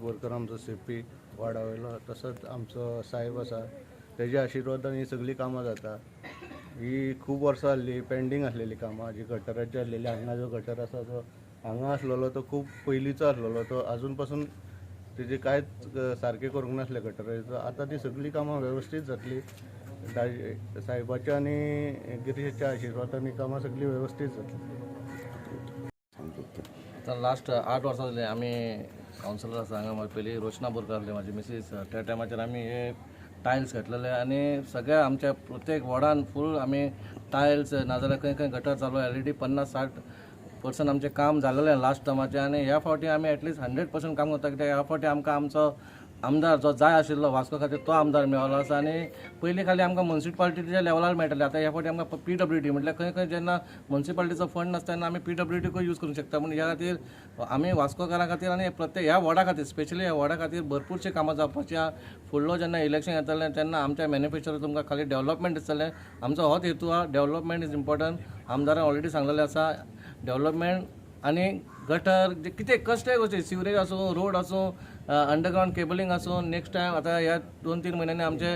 बोरकर आमचो सीपी वाडा तसोच आमचो साहेब आसा तेज्या आशिर्वादान ही सगळीं कामां जाता। ही खूब वर्सां जाल्ली पेंडींग आसलेली कामां जी गटराची आसलेली हांगा जो गटर आसा तो हांगा आसलेलो तो खूब पयलींचो आसलेलो तो अजून पासून तेजे कांयच सारकें करूंक नासले गटराचें। आतां ती सगळीं कामां वेवस्थीत जातली साहेबाच्या आनी गिरीशाच्या आशिर्वादान ही कामां सगळीं वेवस्थीत जातली। आता लास्ट 8 वर्सां जाली आमी कावन्सिलर आसा हांगा पयलीं रोशना बोरकार आसली म्हाजी मिसीस त्या टायमाचेर आमी हे टायल्स घातलेले आनी सगळ्या आमच्या प्रत्येक वॉर्डान फूल आमी टायल्स नाजाल्यार खंय खंय गटर चालू ऑलरेडी 50-60% आमचें काम जाल्लेलें लास्ट टर्माचें आनी ह्या फावटी आमी एटलीस्ट 100% काम करता कित्याक ह्या फावटी आमकां आमचो आमदार जो जाय आशिल्लो वास्को खातीर तो आमदार मेळ्ळो आसा आनी पयलीं खाली आमकां म्युनिसिपालिटीच्या लेवलार मेळटालें आतां ह्या फावटी आमकां PWD म्हटल्यार खंय खंय जेन्ना म्युनिसिपालिटीचो फंड नासता तेन्ना आमी PWD यूज करूंक शकता पूण ह्या खातीर आमी वास्कोकारां खातीर आनी प्रत्येक ह्या वॉर्डा खातीर स्पेशली ह्या वॉर्डा खातीर भरपूरशीं कामां जावपाची फुडलो जेन्ना इलेक्शन येतलें तेन्ना आमच्या मॅनिफेस्टोर तुमकां खाली डेव्हलपमेंट दिसतलें आमचो होच हेतू आहा डेव्हलपमेंट इज इम्पॉर्टंट आमदारान ऑलरेडी सांगलेलें आसा डेव्हलपमेंट आनी गटर जे कितें कसलेय गोश्टी सिवरेज आसूं रोड आसूं अंडरग्राउंड केबलिंग आसूं नेक्स्ट टायम आतां ह्या 2-3 म्हयन्यांनी आमचे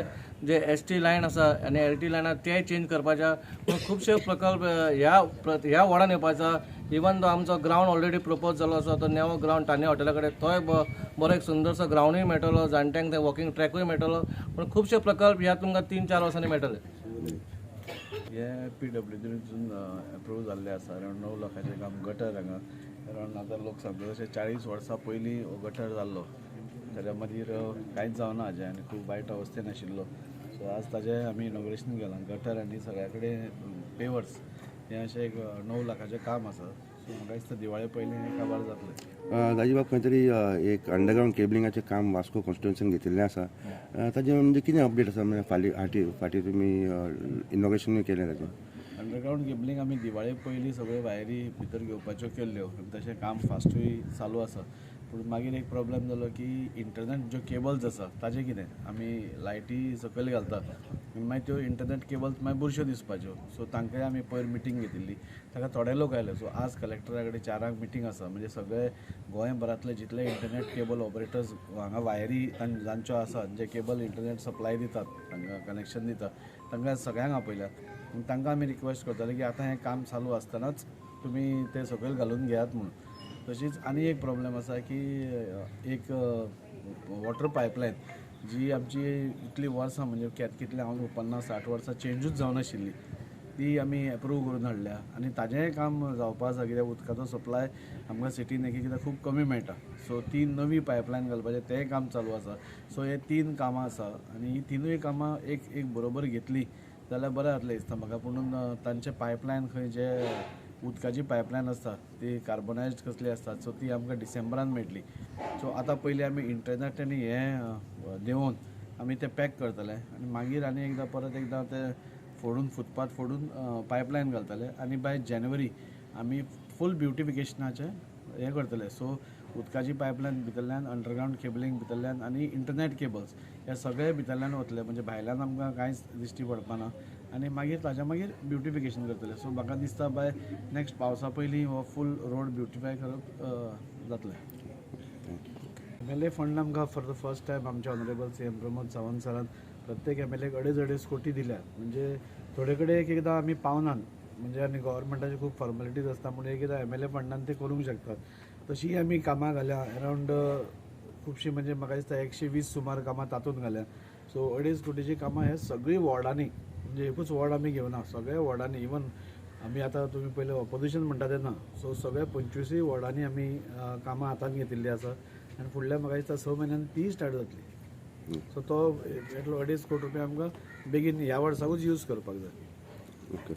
जे ST लायन आसा आनी LT लायन ते चेंज करपाच्या पूण खुबशे प्रकल्प ह्या वॉर्डान येवपाचा इवन तो आमचो ग्रावंड ऑलरेडी प्रपोज जालो आसा तो नेवो ग्रावंड तान्या हॉटेला कडेन तोय बरो एक सुंदरसो ग्रावंडूय मेळटलो जाणट्यांक ते वॉकिंग ट्रॅकूय मेळटलो पूण खुबशे प्रकल्प ह्या तुमकां 3-4 वर्सांनी मेळटले। हे PWDतून अप्रूव जाल्ले आसा अरावंड 9 लाखाचें काम गटर हांगा अरावंड आतां लोक सांगता तशें 40 वर्सां पयलीं हो गटर जाल्लो ताच्या मागीर कांयच जावना हाजें आनी खूब वायट अवस्थेन आशिल्लो सो आज ताजें आमी इनॉग्रेशन केलां गटर आनी सगळ्या कडेन पेवर्स हें अशें एक 9 लाखाचें काम आसा सो म्हाका दिसता दिवाळे पयलीं हें काबार जातलें। दाजीबाब खंय तरी एक अंडरग्राउंड केबलिंगाचें काम वास्को कॉन्स्टिट्युन्सीन घेतिल्लें आसा ताजें म्हणजे कितें अपडेट आसा म्हणजे फाटीं तुमी इनॉग्रेशन केलें ताजें अंडरग्राउंड केबलिंग आमी दिवाळे पयलीं सगळ्यो वायरी भितर घेवपाच्यो केल्ल्यो तशें काम फास्टूय चालू आसा पूण मागीर एक प्रॉब्लेम जालो की इंटरनेट ज्यो केबल्स आसा ताजें कितें आमी लायटी सकयल घालतात मागीर त्यो इंटरनेट केबल्स मागीर बुरश्यो दिसपाच्यो सो तांकांय आमी पयर मिटींग घेतिल्ली ताका थोडे लोक आयले सो आज कलेक्टरा कडेन 4 मिटींग आसा म्हणजे सगळे गोंयभरांतले जितले इंटरनेट केबल ऑपरेटर्स हांगा वायरी जांच्यो आसात जे केबल इंटरनेट सप्लाय दितात तांकां कनेक्शन दितात तांकां सगळ्यांक आपयल्यात तांकां आमी रिक्वेस्ट करताले की आतां हें काम चालू आसतनाच तुमी ते सकयल घालून घेयात म्हणून। तशीच आनी एक प्रॉब्लेम आसा की एक वॉटर पायपलायन जी आमची इतली वर्सां म्हणजे कितले हांव 50-60 वर्सां चेंजूच जावन आशिल्ली ती आमी एप्रूव करून हाडल्या आनी ताजेंय काम जावपा आसा कित्याक उदकाचो सप्लाय आमकां सिटीन एक एकदां खूब कमी मेळटा सो ती नवी पायपलायन घालपाचें तेंय काम चालू आसा सो हे 3 कामां आसा आनी ही तिनूय कामां एक बरोबर घेतली जाल्यार बरें जातलें दिसता म्हाका पूण तांचे पायपलायन खंय जे उदकाची पायपलायन आसता ती कार्बनायज्ड कसली आसता सो ती आमकां डिसेंबरान मेळटली सो आतां पयलीं आमी इंटरनेट आनी हें देंवोन आमी तें पॅक करतले आनी मागीर आनी एकदां परत एकदां तें फुटपाथ फोडून पायपलायन घालतले आनी बाय जानेवारी आमी फूल ब्युटिफिकेशनाचें हें करतले सो उदकाची पायपलायन भितरल्यान अंडरग्राउंड केबलिंग भितरल्यान आनी इंटरनेट केबल्स हे सगळे भितरल्यान वतले म्हणजे भायल्यान आमकां कांयच दिश्टी पडपाना आनी मागीर ताच्या मागीर ब्युटिफिकेशन करतले सो म्हाका दिसता बाय नेक्स्ट पावसा पयलीं हो फूल रोड ब्युटिफाय करप जातलें। MLA फंड आमकां फॉर द फर्स्ट टायम आमचे ऑनरेबल CM प्रमोद सावंत सरान प्रत्येक MLAक 2.5 कोटी दिल्यात म्हणजे थोडे कडेन एक एकदां आमी पावनात म्हणजे आनी गव्हर्मेंटाची खूब फॉर्मेलिटीज आसता म्हणून एक एकदां MLA फंडान ते करूंक शकतात तशी आमी कामां घाल्या अरावंड खुबशीं म्हणजे म्हाका दिसता 120 सुमार कामां तातूंत घाल्या सो 2.5 कोटीची कामां हे सगळीं वॉर्डांनी म्हणजे एकूच वॉर्ड आमी घेवना सगळ्या वॉर्डांनी इवन आमी आतां तुमी पयलें ऑपोजिशन म्हणटा तेन्ना सो सगळ्या 25 वॉर्डांनी आमी कामां हातांत घेतिल्लीं आसा आनी फुडल्या म्हाका दिसता 6 म्हयन्यांनी ती स्टार्ट जातली सो तो 2.5 कोटी रुपया आमकां बेगीन ह्या वर्साकूच यूज करपाक जाय। ओके